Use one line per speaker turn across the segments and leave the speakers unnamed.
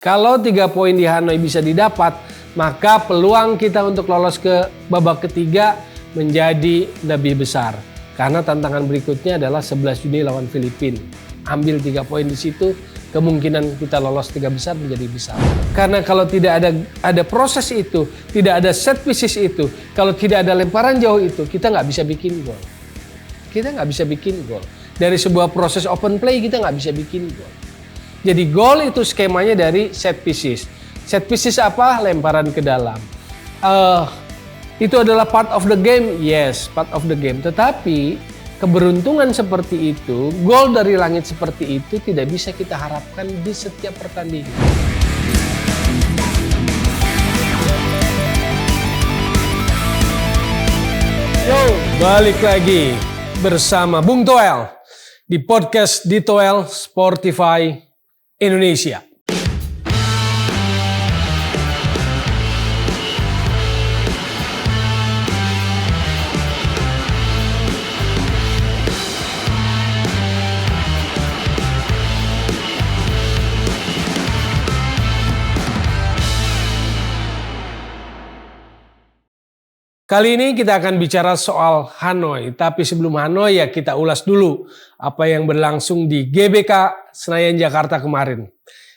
Kalau 3 poin di Hanoi bisa didapat, maka peluang kita untuk lolos ke babak ketiga menjadi lebih besar. Karena tantangan berikutnya adalah 11 Juni lawan Filipina. Ambil 3 poin di situ, kemungkinan kita lolos 3 besar menjadi besar. Karena kalau tidak ada proses itu, tidak ada set pieces itu, kalau tidak ada lemparan jauh itu, kita nggak bisa bikin gol. Kita nggak bisa bikin gol. Dari sebuah proses open play kita nggak bisa bikin gol. Jadi gol itu skemanya dari set pieces. Set pieces apa? Lemparan ke dalam. Itu adalah part of the game? Yes, part of the game. Tetapi keberuntungan seperti itu, gol dari langit seperti itu tidak bisa kita harapkan di setiap pertandingan. Yo, balik lagi bersama Bung Toel di podcast di Toel Sportify Indonesia. Kali ini kita akan bicara soal Hanoi, tapi sebelum Hanoi ya kita ulas dulu apa yang berlangsung di GBK Senayan Jakarta kemarin.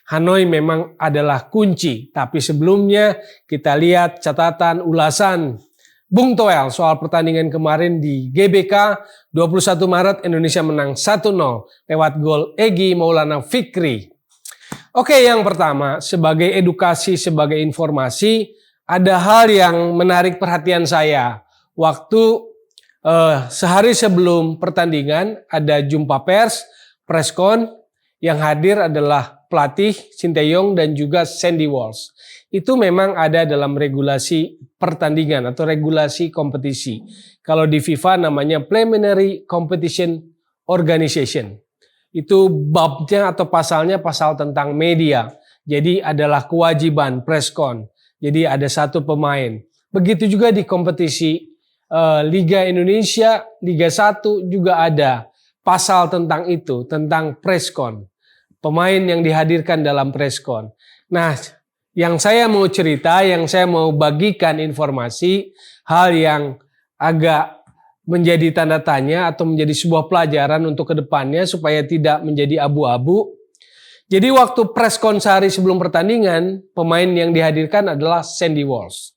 Hanoi memang adalah kunci, tapi sebelumnya kita lihat catatan ulasan Bung Toel soal pertandingan kemarin di GBK 21 Maret Indonesia menang 1-0 lewat gol Egy Maulana Fikri. Oke, yang pertama sebagai edukasi, sebagai informasi, ada hal yang menarik perhatian saya. Waktu sehari sebelum pertandingan ada jumpa pers, preskon, yang hadir adalah pelatih Sinteyong dan juga Sandy Walsh. Itu memang ada dalam regulasi pertandingan atau regulasi kompetisi. Kalau di FIFA namanya Preliminary Competition Organization. Itu babnya atau pasalnya pasal tentang media. Jadi adalah kewajiban preskon. Jadi ada satu pemain. Begitu juga di kompetisi Liga Indonesia, Liga 1 juga ada pasal tentang itu, tentang preskon. Pemain yang dihadirkan dalam preskon. Nah, yang saya mau cerita, yang saya mau bagikan informasi, hal yang agak menjadi tanda tanya atau menjadi sebuah pelajaran untuk kedepannya supaya tidak menjadi abu-abu. Jadi waktu preskon sehari sebelum pertandingan, pemain yang dihadirkan adalah Sandy Walsh.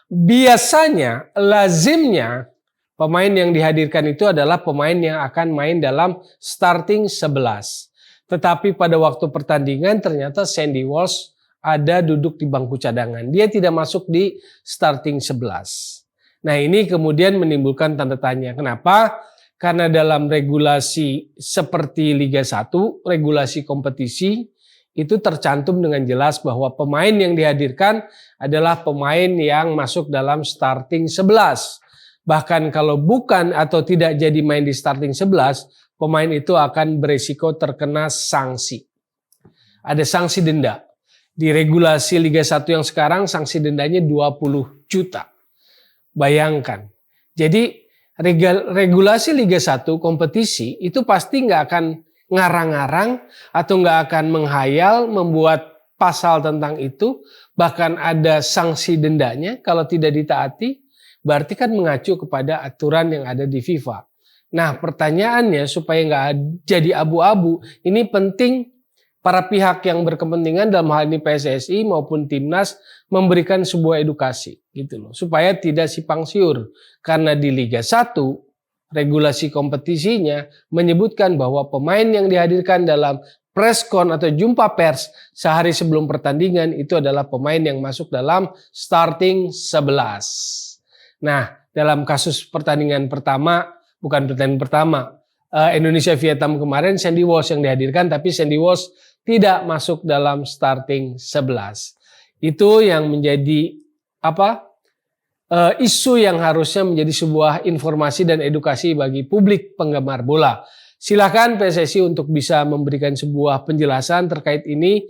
Biasanya, lazimnya, pemain yang dihadirkan itu adalah pemain yang akan main dalam starting 11. Tetapi pada waktu pertandingan ternyata Sandy Walsh ada duduk di bangku cadangan. Dia tidak masuk di starting 11. Nah, ini kemudian menimbulkan tanda tanya. Kenapa? Karena dalam regulasi seperti Liga 1, regulasi kompetisi, itu tercantum dengan jelas bahwa pemain yang dihadirkan adalah pemain yang masuk dalam starting 11. Bahkan kalau bukan atau tidak jadi main di starting 11, pemain itu akan beresiko terkena sanksi. Ada sanksi denda. Di regulasi Liga 1 yang sekarang sanksi dendanya 20 juta. Bayangkan. Jadi regulasi Liga 1 kompetisi itu pasti nggak akan ngarang-ngarang atau nggak akan menghayal membuat pasal tentang itu, bahkan ada sanksi dendanya kalau tidak ditaati, berarti kan mengacu kepada aturan yang ada di FIFA. Nah, pertanyaannya supaya nggak jadi abu-abu, ini penting para pihak yang berkepentingan dalam hal ini PSSI maupun Timnas memberikan sebuah edukasi gitu loh, supaya tidak simpang siur. Karena di Liga 1 regulasi kompetisinya menyebutkan bahwa pemain yang dihadirkan dalam preskon atau jumpa pers sehari sebelum pertandingan itu adalah pemain yang masuk dalam starting 11. Nah, dalam kasus pertandingan pertama, bukan pertandingan pertama, Indonesia Vietnam kemarin Sandy Walsh yang dihadirkan, tapi Sandy Walsh tidak masuk dalam starting 11. Itu yang menjadi isu yang harusnya menjadi sebuah informasi dan edukasi bagi publik penggemar bola. Silakan PSSI untuk bisa memberikan sebuah penjelasan terkait ini.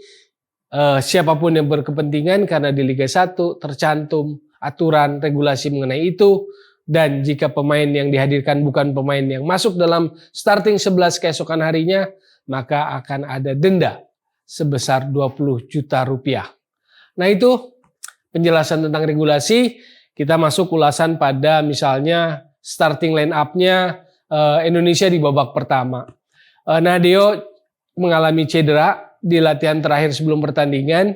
Siapapun yang berkepentingan, karena di Liga 1 tercantum aturan regulasi mengenai itu. Dan jika pemain yang dihadirkan bukan pemain yang masuk dalam starting 11 keesokan harinya, maka akan ada denda sebesar 20 juta rupiah. Nah itu penjelasan tentang regulasi. Kita masuk ulasan pada misalnya starting line up-nya Indonesia di babak pertama. Nadeo mengalami cedera di latihan terakhir sebelum pertandingan.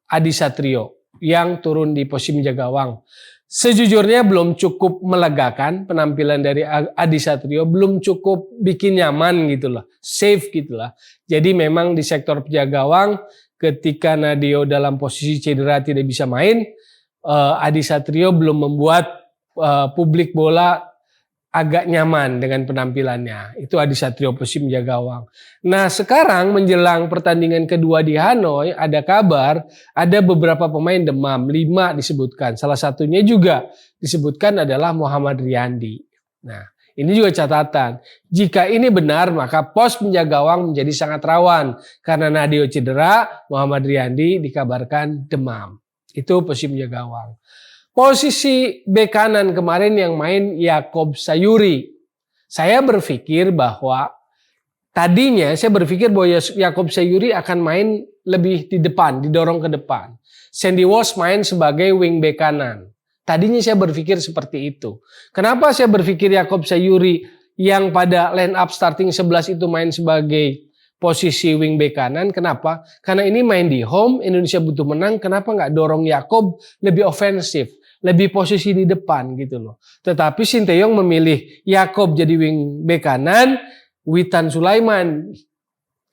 Adi Satrio yang turun di posisi menjaga gawang. Sejujurnya belum cukup melegakan penampilan dari Adi Satrio, belum cukup bikin nyaman gitu loh, safe gitu lah. Jadi memang di sektor penjaga gawang ketika Nadeo dalam posisi cedera tidak bisa main, Adi Satrio belum membuat publik bola agak nyaman dengan penampilannya. Itu Adi Satrio posisi menjaga gawang. Nah sekarang menjelang pertandingan kedua di Hanoi ada kabar ada beberapa pemain demam, 5 disebutkan. Salah satunya juga disebutkan adalah Muhammad Riyandi. Nah ini juga catatan. Jika ini benar maka pos penjaga gawang menjadi sangat rawan. Karena Nadeo cedera, Muhammad Riyandi dikabarkan demam. Itu posisi menjaga gawang. Posisi bek kanan kemarin yang main Yakob Sayuri. Saya berpikir bahwa tadinya saya berpikir bahwa Yakob Sayuri akan main lebih di depan, didorong ke depan. Sandy Walsh main sebagai wing bek kanan. Tadinya saya berpikir seperti itu. Kenapa saya berpikir Yakob Sayuri yang pada line up starting 11 itu main sebagai posisi wing bek kanan? Kenapa? Karena ini main di home, Indonesia butuh menang. Kenapa nggak dorong Yakob lebih ofensif? Lebih posisi di depan gitu loh. Tetapi Sinteyong memilih Yakob jadi wing bek kanan, Witan Sulaiman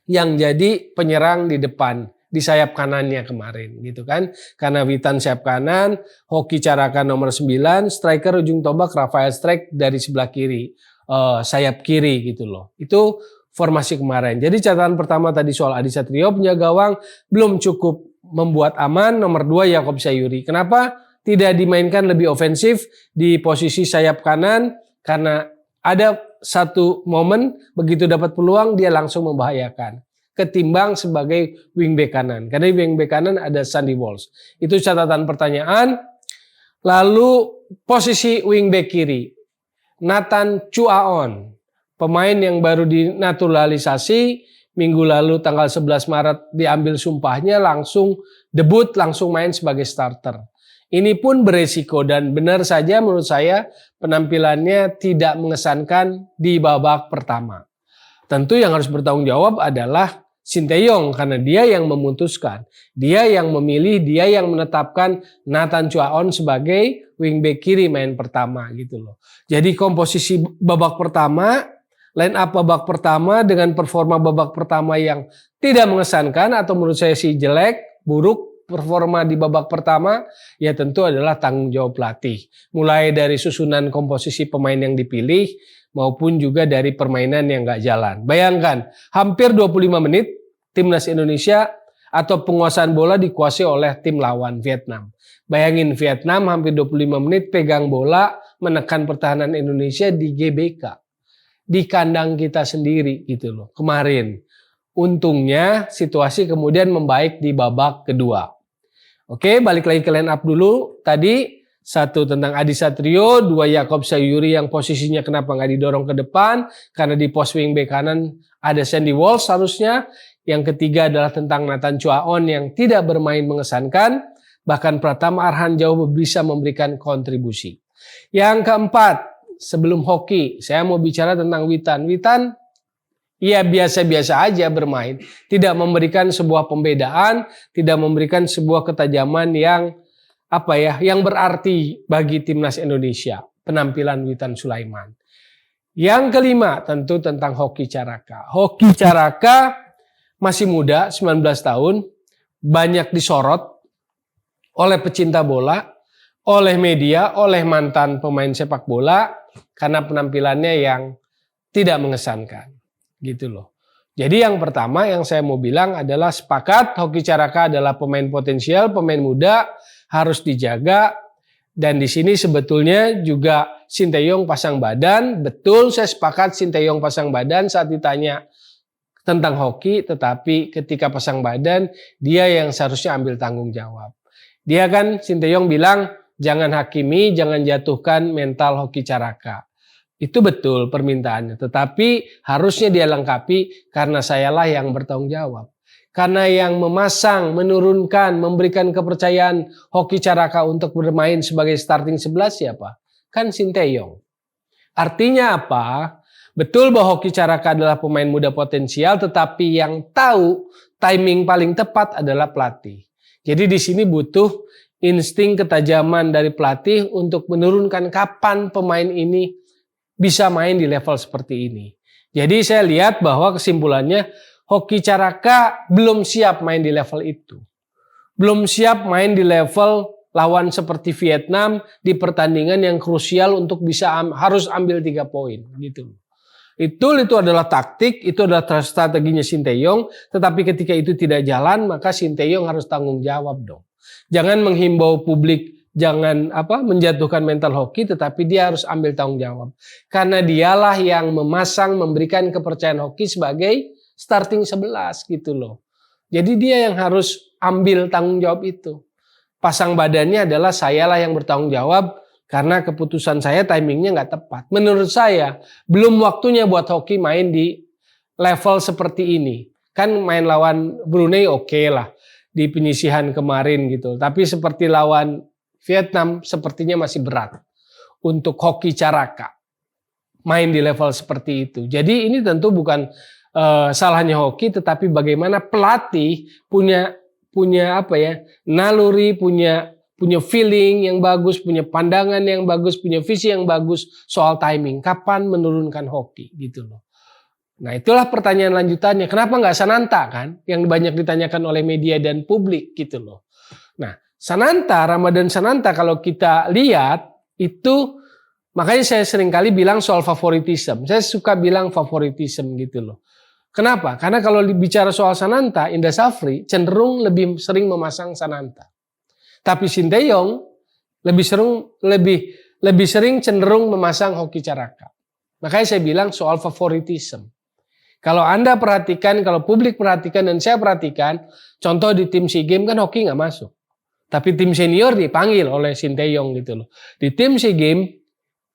yang jadi penyerang di depan di sayap kanannya kemarin gitu kan. Karena Witan sayap kanan, Hoki Caraka nomor 9, striker ujung tombak Rafael Strike dari sebelah kiri, sayap kiri gitu loh. Itu formasi kemarin. Jadi catatan pertama tadi soal Adi Satrio penjaga gawang belum cukup membuat aman. Nomor 2 Yakob Sayuri. Kenapa tidak dimainkan lebih ofensif di posisi sayap kanan? Karena ada satu momen begitu dapat peluang dia langsung membahayakan ketimbang sebagai wingback kanan. Karena di wingback kanan ada Sandy Walsh. Itu catatan pertanyaan. Lalu posisi wingback kiri Nathan Chuaon, pemain yang baru dinaturalisasi minggu lalu tanggal 11 Maret diambil sumpahnya, langsung debut, langsung main sebagai starter. Ini pun beresiko dan benar saja menurut saya penampilannya tidak mengesankan di babak pertama. Tentu yang harus bertanggung jawab adalah Sinteyong karena dia yang memutuskan, dia yang memilih, dia yang menetapkan Nathan Chuaon sebagai wingback kiri main pertama gitu loh. Jadi komposisi babak pertama, line up babak pertama dengan performa babak pertama yang tidak mengesankan atau menurut saya sih jelek, buruk. Performa di babak pertama ya tentu adalah tanggung jawab pelatih. Mulai dari susunan komposisi pemain yang dipilih maupun juga dari permainan yang gak jalan. Bayangkan hampir 25 menit timnas Indonesia atau penguasaan bola dikuasai oleh tim lawan Vietnam. Bayangin Vietnam hampir 25 menit pegang bola menekan pertahanan Indonesia di GBK. Di kandang kita sendiri gitu loh kemarin. Untungnya situasi kemudian membaik di babak kedua. Oke, balik lagi ke line up dulu. Tadi satu tentang Adi Satrio, 2 Yakob Sayuri yang posisinya kenapa nggak didorong ke depan karena di pos wing bek kanan ada Sandy Walsh harusnya. Yang ketiga adalah tentang Nathan Chuaon yang tidak bermain mengesankan, bahkan Pratama Arhan jauh bisa memberikan kontribusi. Yang keempat, sebelum Hoki, saya mau bicara tentang Witan. Witan ya biasa-biasa aja bermain, tidak memberikan sebuah pembedaan, tidak memberikan sebuah ketajaman yang yang berarti bagi timnas Indonesia, penampilan Witan Sulaiman. Yang kelima tentu tentang Hoki Caraka. Hoki Caraka masih muda, 19 tahun, banyak disorot oleh pecinta bola, oleh media, oleh mantan pemain sepak bola karena penampilannya yang tidak mengesankan. Gitu loh. Jadi yang pertama yang saya mau bilang adalah sepakat Hoki Caraka adalah pemain potensial, pemain muda, harus dijaga. Dan di sini sebetulnya juga Sinteyong pasang badan. Betul, saya sepakat Sinteyong pasang badan saat ditanya tentang Hoki, tetapi ketika pasang badan dia yang seharusnya ambil tanggung jawab. Dia kan Sinteyong bilang jangan hakimi, jangan jatuhkan mental Hoki Caraka. Itu betul permintaannya, tetapi harusnya dia lengkapi karena sayalah yang bertanggung jawab. Karena yang memasang, menurunkan, memberikan kepercayaan Hoki Caraka untuk bermain sebagai starting 11 siapa? Kan Sinteyong. Artinya apa? Betul bahwa Hoki Caraka adalah pemain muda potensial, tetapi yang tahu timing paling tepat adalah pelatih. Jadi di sini butuh insting ketajaman dari pelatih untuk menurunkan kapan pemain ini bisa main di level seperti ini. Jadi saya lihat bahwa kesimpulannya Hoki Caraka belum siap main di level itu. Belum siap main di level lawan seperti Vietnam di pertandingan yang krusial untuk bisa harus ambil 3 poin gitu. Itu adalah taktik, itu adalah strateginya Sinteyong, tetapi ketika itu tidak jalan maka Sinteyong harus tanggung jawab dong. Jangan menghimbau publik, jangan menjatuhkan mental Hoki, tetapi dia harus ambil tanggung jawab. Karena dialah yang memasang, memberikan kepercayaan Hoki sebagai starting 11 gitu loh. Jadi dia yang harus ambil tanggung jawab itu. Pasang badannya adalah sayalah yang bertanggung jawab karena keputusan saya timingnya nggak tepat. Menurut saya belum waktunya buat Hoki main di level seperti ini. Kan main lawan Brunei oke lah di penyisihan kemarin gitu. Tapi seperti lawan Vietnam sepertinya masih berat untuk Hoki Caraka main di level seperti itu. Jadi ini tentu bukan salahnya Hoki, tetapi bagaimana pelatih punya naluri, punya feeling yang bagus, punya pandangan yang bagus, punya visi yang bagus soal timing. Kapan menurunkan Hoki gitu loh. Nah itulah pertanyaan lanjutannya. Kenapa nggak Sananta kan? Yang banyak ditanyakan oleh media dan publik gitu loh. Nah Sananta, Ramadan Sananta kalau kita lihat itu, makanya saya seringkali bilang soal favoritism. Saya suka bilang favoritism gitu loh. Kenapa? Karena kalau bicara soal Sananta, Indra Safri cenderung lebih sering memasang Sananta. Tapi Sinteyong lebih sering cenderung memasang Hoki Caraka. Makanya saya bilang soal favoritism. Kalau Anda perhatikan, kalau publik perhatikan dan saya perhatikan, contoh di tim SEA Games kan Hoki nggak masuk. Tapi tim senior dipanggil oleh Sinteyong gitu loh. Di tim SEA Games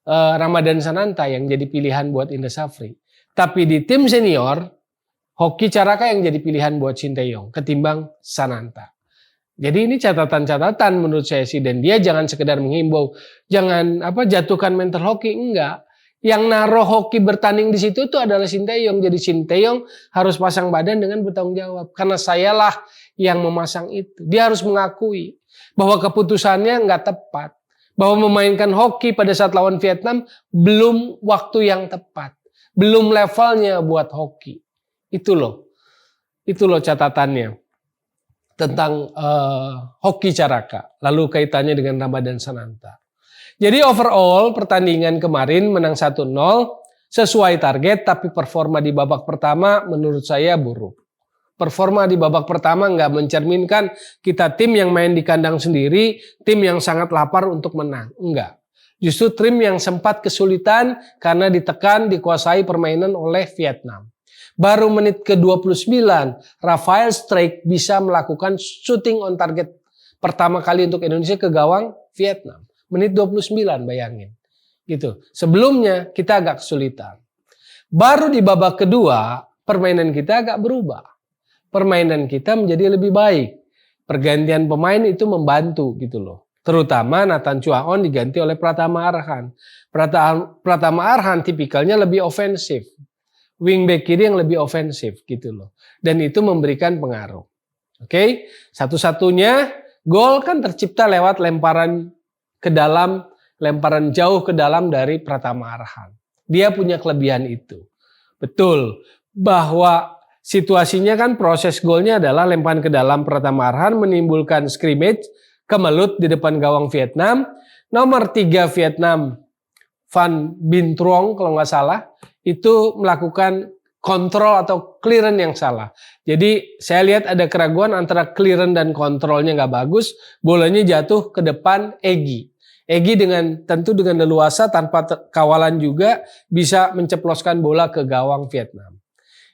Ramadan Sananta yang jadi pilihan buat Indra Safri. Tapi di tim senior Hoki Caraka yang jadi pilihan buat Sinteyong ketimbang Sananta. Jadi ini catatan-catatan menurut saya sih, dan dia jangan sekedar menghimbau, jangan jatuhkan mental Hoki, enggak. Yang naruh Hoki bertanding di situ itu adalah Sinteyong. Jadi Sinteyong harus pasang badan dengan bertanggung jawab. Karena sayalah yang memasang itu. Dia harus mengakui bahwa keputusannya enggak tepat. Bahwa memainkan Hoki pada saat lawan Vietnam belum waktu yang tepat. Belum levelnya buat Hoki. Itu loh catatannya tentang Hoki Caraka. Lalu kaitannya dengan Ramadan Sananta. Jadi overall pertandingan kemarin menang 1-0 sesuai target, tapi performa di babak pertama menurut saya buruk. Performa di babak pertama nggak mencerminkan kita tim yang main di kandang sendiri, tim yang sangat lapar untuk menang. Enggak. Justru tim yang sempat kesulitan karena ditekan, dikuasai permainan oleh Vietnam. Baru menit ke-29, Rafael Strijk bisa melakukan shooting on target pertama kali untuk Indonesia ke gawang Vietnam. Menit 29 bayangin. Gitu. Sebelumnya kita agak kesulitan. Baru di babak kedua, permainan kita agak berubah. Permainan kita menjadi lebih baik. Pergantian pemain itu membantu gitu loh. Terutama Nathan Chuaon diganti oleh Pratama Arhan. Pratama Arhan tipikalnya lebih ofensif. Wingback kiri yang lebih ofensif gitu loh. Dan itu memberikan pengaruh. Oke, satu-satunya gol kan tercipta lewat lemparan ke dalam, lemparan jauh ke dalam dari Pratama Arhan. Dia punya kelebihan itu. Betul bahwa situasinya kan proses golnya adalah lemparan ke dalam Pratama Arhan menimbulkan scrimmage kemelut di depan gawang Vietnam. Nomor 3 Vietnam, Van Binh Truong kalau nggak salah, itu melakukan kontrol atau clearance yang salah. Jadi saya lihat ada keraguan antara clearance dan kontrolnya nggak bagus. Bolanya jatuh ke depan Egy. Egy tentu dengan leluasa tanpa kawalan juga bisa menceploskan bola ke gawang Vietnam.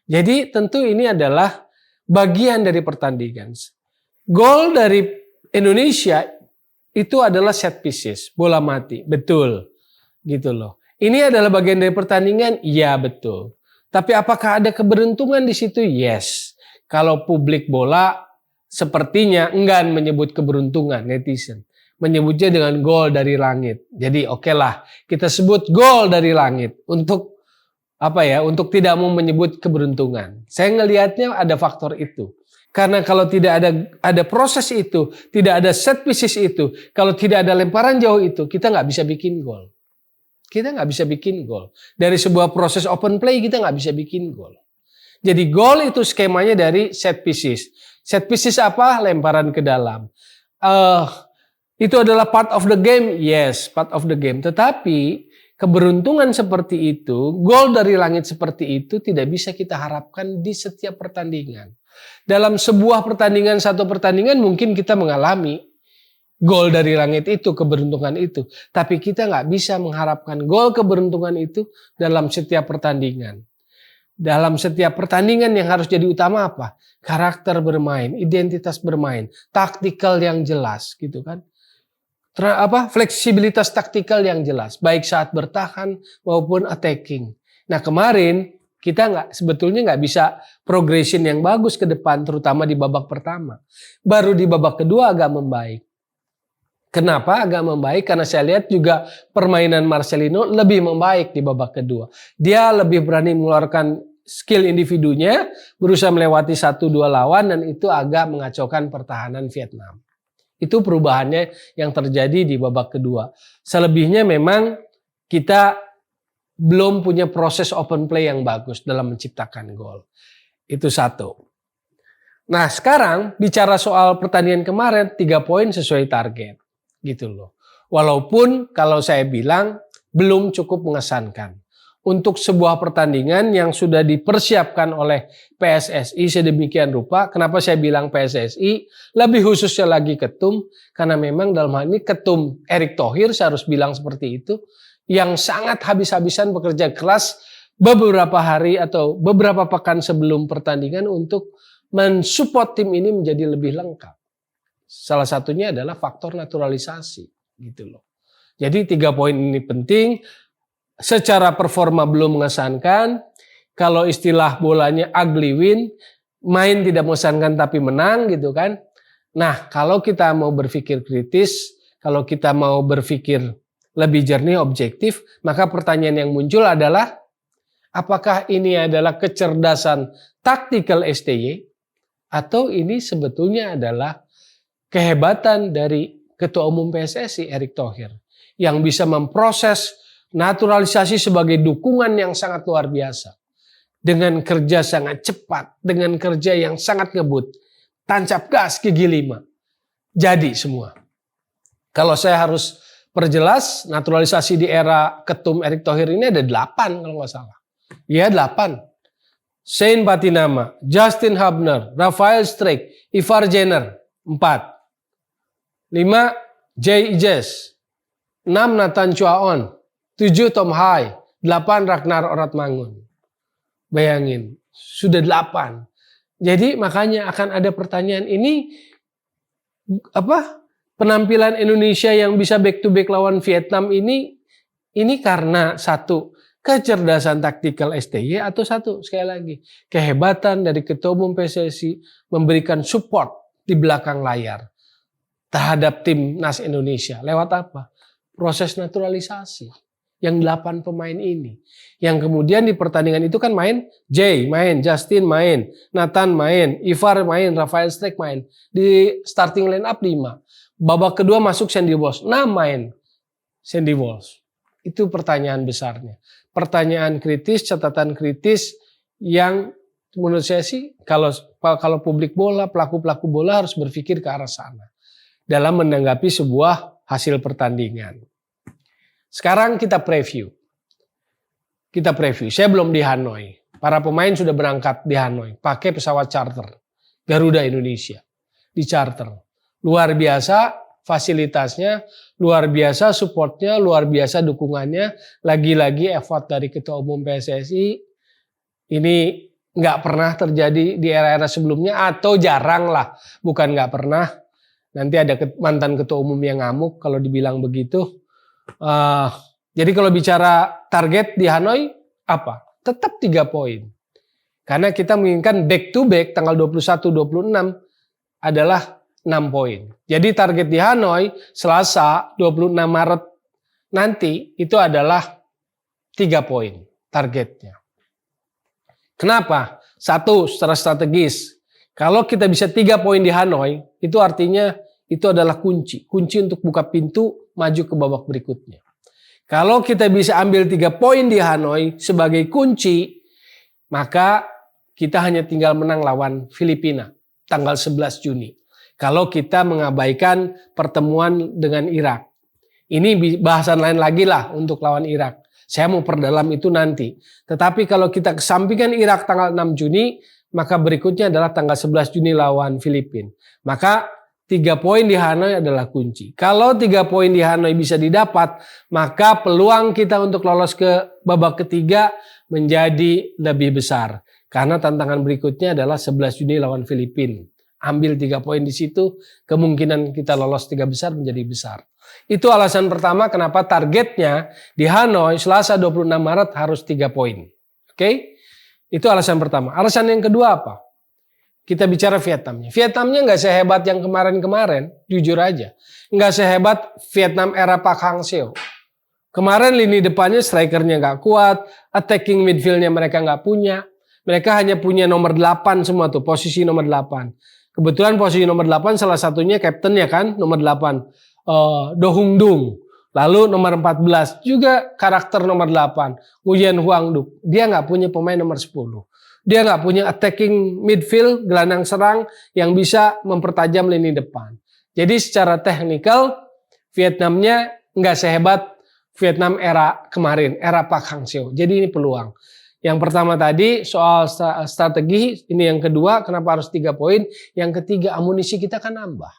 Jadi tentu ini adalah bagian dari pertandingan. Gol dari Indonesia itu adalah set pieces, bola mati, betul, gitu loh. Ini adalah bagian dari pertandingan, iya betul. Tapi apakah ada keberuntungan di situ? Yes. Kalau publik bola sepertinya enggan menyebut keberuntungan netizen. Menyebutnya dengan gol dari langit. Jadi oke lah, kita sebut gol dari langit untuk untuk tidak mau menyebut keberuntungan. Saya ngelihatnya ada faktor itu. Karena kalau tidak ada proses itu, tidak ada set pieces itu, kalau tidak ada lemparan jauh itu, kita nggak bisa bikin gol. Kita nggak bisa bikin gol. Dari sebuah proses open play kita nggak bisa bikin gol. Jadi gol itu skemanya dari set pieces. Set pieces apa? Lemparan ke dalam. Itu adalah part of the game? Yes, part of the game. Tetapi keberuntungan seperti itu, gol dari langit seperti itu tidak bisa kita harapkan di setiap pertandingan. Dalam sebuah pertandingan, satu pertandingan mungkin kita mengalami gol dari langit itu, keberuntungan itu. Tapi kita nggak bisa mengharapkan gol keberuntungan itu dalam setiap pertandingan. Dalam setiap pertandingan yang harus jadi utama apa? Karakter bermain, identitas bermain, taktikal yang jelas gitu kan. Fleksibilitas taktikal yang jelas, baik saat bertahan maupun attacking. Nah kemarin kita sebetulnya nggak bisa progression yang bagus ke depan, terutama di babak pertama. Baru di babak kedua agak membaik. Kenapa agak membaik? Karena saya lihat juga permainan Marcelino lebih membaik di babak kedua. Dia lebih berani mengeluarkan skill individunya, berusaha melewati 1-2 lawan, dan itu agak mengacaukan pertahanan Vietnam. Itu perubahannya yang terjadi di babak kedua. Selebihnya memang kita belum punya proses open play yang bagus dalam menciptakan gol. Itu satu. Nah sekarang bicara soal pertandingan kemarin, 3 poin sesuai target. Gitu loh. Walaupun kalau saya bilang belum cukup mengesankan. Untuk sebuah pertandingan yang sudah dipersiapkan oleh PSSI sedemikian rupa. Kenapa saya bilang PSSI? Lebih khususnya lagi Ketum. Karena memang dalam hal ini Ketum Erick Thohir, saya harus bilang seperti itu, yang sangat habis-habisan bekerja keras beberapa hari atau beberapa pekan sebelum pertandingan untuk mensupport tim ini menjadi lebih lengkap. Salah satunya adalah faktor naturalisasi gitu loh. Jadi 3 poin ini penting. Secara performa belum mengesankan. Kalau istilah bolanya ugly win, main tidak mengesankan tapi menang gitu kan. Nah, kalau kita mau berpikir kritis, kalau kita mau berpikir lebih jernih, objektif, maka pertanyaan yang muncul adalah apakah ini adalah kecerdasan taktikal STY atau ini sebetulnya adalah kehebatan dari Ketua Umum PSSI Erick Thohir yang bisa memproses naturalisasi sebagai dukungan yang sangat luar biasa. Dengan kerja sangat cepat, dengan kerja yang sangat ngebut, tancap gas gigi 5. Jadi semua. Kalau saya harus perjelas, naturalisasi di era Ketum Erick Thohir ini ada 8 kalau nggak salah. Ya 8. Shane Patinama, Justin Hubner, Rafael Strijk, Ivar Jenner, 4. 5. Jay Ijes, 6. Nathan Chuaon, 7. Tom Hai, 8. Ragnar Oratmangun. Bayangin, sudah 8. Jadi makanya akan ada pertanyaan ini penampilan Indonesia yang bisa back to back lawan Vietnam ini karena satu kecerdasan taktikal STY atau satu sekali lagi kehebatan dari Ketua Umum PSSI memberikan support di belakang layar terhadap timnas Indonesia. Lewat apa? Proses naturalisasi. Yang 8 pemain ini. Yang kemudian di pertandingan itu kan main Jay, main Justin, main Nathan, main Ivar, main Rafael Strijk, main. Di starting line up 5. Babak kedua masuk Sandy Walsh. 6 main Sandy Walsh. Itu pertanyaan besarnya. Pertanyaan kritis, catatan kritis yang menurut saya sih kalau publik bola, pelaku-pelaku bola harus berpikir ke arah sana dalam menanggapi sebuah hasil pertandingan. Sekarang kita preview. Saya belum di Hanoi. Para pemain sudah berangkat di Hanoi pakai pesawat charter Garuda Indonesia. Di charter. Luar biasa fasilitasnya, luar biasa supportnya, luar biasa dukungannya. Lagi-lagi effort dari Ketua Umum PSSI. Ini nggak pernah terjadi di era-era sebelumnya atau jarang lah. Bukan nggak pernah. Nanti ada mantan ketua umum yang ngamuk kalau dibilang begitu. Jadi kalau bicara target di Hanoi apa? Tetap 3 poin. Karena kita menginginkan back to back tanggal 21-26 adalah 6 poin. Jadi target di Hanoi Selasa 26 Maret nanti itu adalah 3 poin targetnya. Kenapa? Satu, secara strategis. Kalau kita bisa 3 poin di Hanoi, itu artinya itu adalah kunci. Kunci untuk buka pintu maju ke babak berikutnya. Kalau kita bisa ambil 3 poin di Hanoi sebagai kunci, maka kita hanya tinggal menang lawan Filipina tanggal 11 Juni. Kalau kita mengabaikan pertemuan dengan Irak. Ini bahasan lain lagi lah untuk lawan Irak. Saya mau perdalam itu nanti. Tetapi kalau kita kesampingkan Irak tanggal 6 Juni, maka berikutnya adalah tanggal 11 Juni lawan Filipina. Maka 3 poin di Hanoi adalah kunci. Kalau 3 poin di Hanoi bisa didapat, maka peluang kita untuk lolos ke babak ketiga menjadi lebih besar. Karena tantangan berikutnya adalah 11 Juni lawan Filipina. Ambil 3 poin di situ, kemungkinan kita lolos 3 besar menjadi besar. Itu alasan pertama kenapa targetnya di Hanoi Selasa 26 Maret harus 3 poin. Oke? Itu alasan pertama. Alasan yang kedua apa? Kita bicara Vietnamnya. Vietnamnya nggak sehebat yang kemarin-kemarin, jujur aja. Nggak sehebat Vietnam era Park Hang-seo. Kemarin lini depannya strikernya nggak kuat, attacking midfieldnya mereka nggak punya. Mereka hanya punya nomor 8 semua tuh, posisi nomor 8. Kebetulan posisi nomor 8 salah satunya kaptennya kan, nomor 8. Do Hung Dung. Lalu nomor 14 juga karakter nomor 8. Nguyen Huang Duc. Dia nggak punya pemain nomor 10. Dia nggak punya attacking midfield, gelandang serang yang bisa mempertajam lini depan. Jadi secara teknikal Vietnamnya nggak sehebat Vietnam era kemarin, era Park Hang-seo. Jadi ini peluang. Yang pertama tadi soal strategi, ini yang kedua kenapa harus 3 poin. Yang ketiga amunisi kita kan nambah.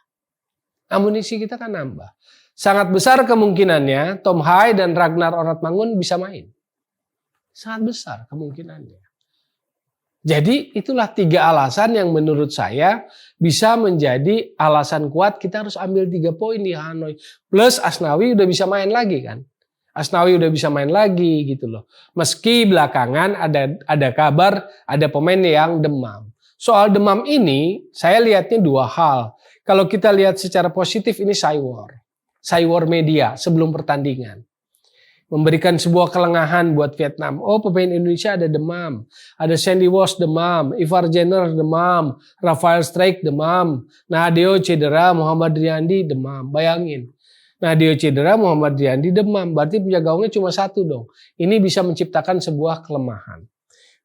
Amunisi kita kan nambah. Sangat besar kemungkinannya Tom Hai dan Ragnar Oratmangun bisa main. Sangat besar kemungkinannya. Jadi itulah 3 alasan yang menurut saya bisa menjadi alasan kuat kita harus ambil 3 poin di Hanoi. Plus Asnawi udah bisa main lagi kan. Asnawi udah bisa main lagi gitu loh. Meski belakangan ada kabar ada pemain yang demam. Soal demam ini saya lihatnya 2 hal. Kalau kita lihat secara positif ini Cywar media sebelum pertandingan. Memberikan sebuah kelengahan buat Vietnam. Oh, pemain Indonesia ada demam. Ada Sandy Walsh demam, Ivar Jenner demam, Rafael Struijk demam, Nadeo cedera, Muhammad Riyandi demam. Bayangin. Nadeo cedera, Muhammad Riyandi demam. Berarti penjaga gawangnya cuma 1 dong. Ini bisa menciptakan sebuah kelemahan.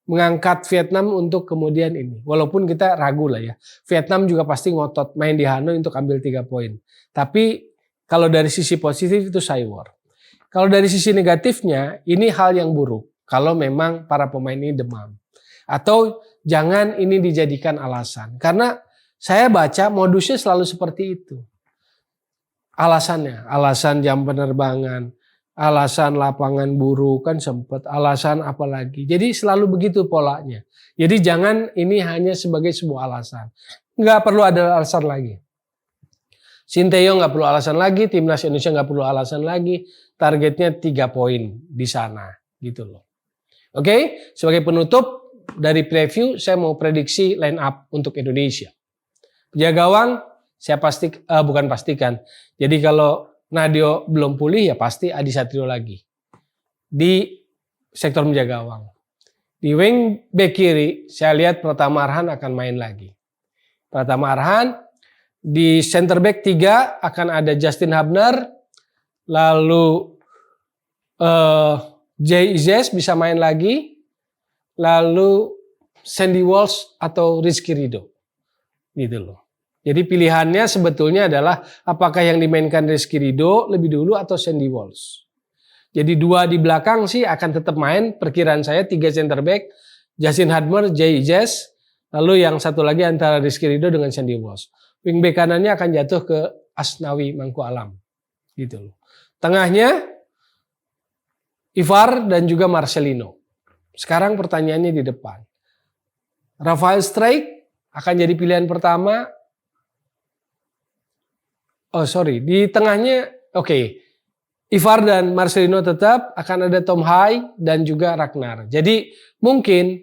Mengangkat Vietnam untuk kemudian ini. Walaupun kita ragu lah ya. Vietnam juga pasti ngotot main di Hanoi untuk ambil 3 poin. Tapi kalau dari sisi positif itu Cywar. Kalau dari sisi negatifnya, ini hal yang buruk. Kalau memang para pemain ini demam. Atau jangan ini dijadikan alasan. Karena saya baca modusnya selalu seperti itu. Alasannya, alasan jam penerbangan, alasan lapangan buruk kan sempat, alasan apa lagi. Jadi selalu begitu polanya. Jadi jangan ini hanya sebagai sebuah alasan. Nggak perlu ada alasan lagi. Sinteyong nggak perlu alasan lagi, timnas Indonesia nggak perlu alasan lagi. Targetnya 3 poin di sana, gitu loh. Oke, sebagai penutup dari preview, saya mau prediksi line up untuk Indonesia. Penjaga gawang, saya bukan pastikan. Jadi kalau Nadeo belum pulih, ya pasti Adi Satrio lagi di sektor penjaga gawang. Di wing back kiri, saya lihat Pratama Arhan akan main lagi. Pratama Arhan. Di center back 3 akan ada Justin Hubner, lalu Jay Izes bisa main lagi, lalu Sandy Walsh atau Rizky Ridho, gitu loh. Jadi pilihannya sebetulnya adalah apakah yang dimainkan Rizky Ridho lebih dulu atau Sandy Walsh. Jadi 2 di belakang sih akan tetap main, perkiraan saya 3 center back, Justin Hubner, Jay Izes, lalu yang satu lagi antara Rizky Ridho dengan Sandy Walsh. Wingback kanannya akan jatuh ke Asnawi Mangku Alam, gitu loh. Tengahnya Ivar dan juga Marcelino. Sekarang pertanyaannya di depan. Rafael Struijk akan jadi pilihan pertama. Di tengahnya Ivar dan Marcelino tetap, akan ada Tom Hai dan juga Ragnar. Jadi mungkin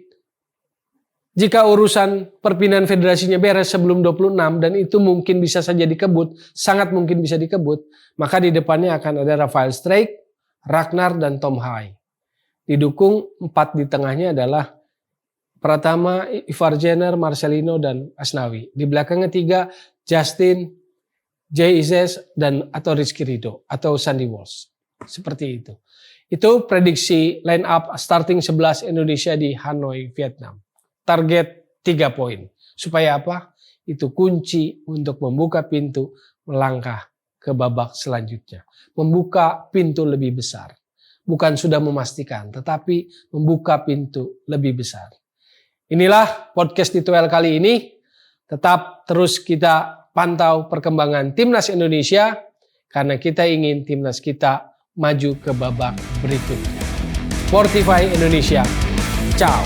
Jika urusan perpindahan federasinya beres sebelum 26 dan itu mungkin bisa saja dikebut, sangat mungkin bisa dikebut, maka di depannya akan ada Rafael Struijk, Ragnar, dan Tom Hai. Didukung 4 di tengahnya adalah Pratama, Ivar Jenner, Marcelino, dan Asnawi. Di belakangnya 3, Justin, Jay Ises, dan atau Rizky Ridho atau Sandy Walsh. Seperti itu. Itu prediksi line up starting 11 Indonesia di Hanoi, Vietnam. Target 3 poin. Supaya apa? Itu kunci untuk membuka pintu melangkah ke babak selanjutnya. Membuka pintu lebih besar. Bukan sudah memastikan, tetapi membuka pintu lebih besar. Inilah podcast Tituel kali ini. Tetap terus kita pantau perkembangan Timnas Indonesia karena kita ingin Timnas kita maju ke babak berikutnya. Sportify Indonesia. Ciao.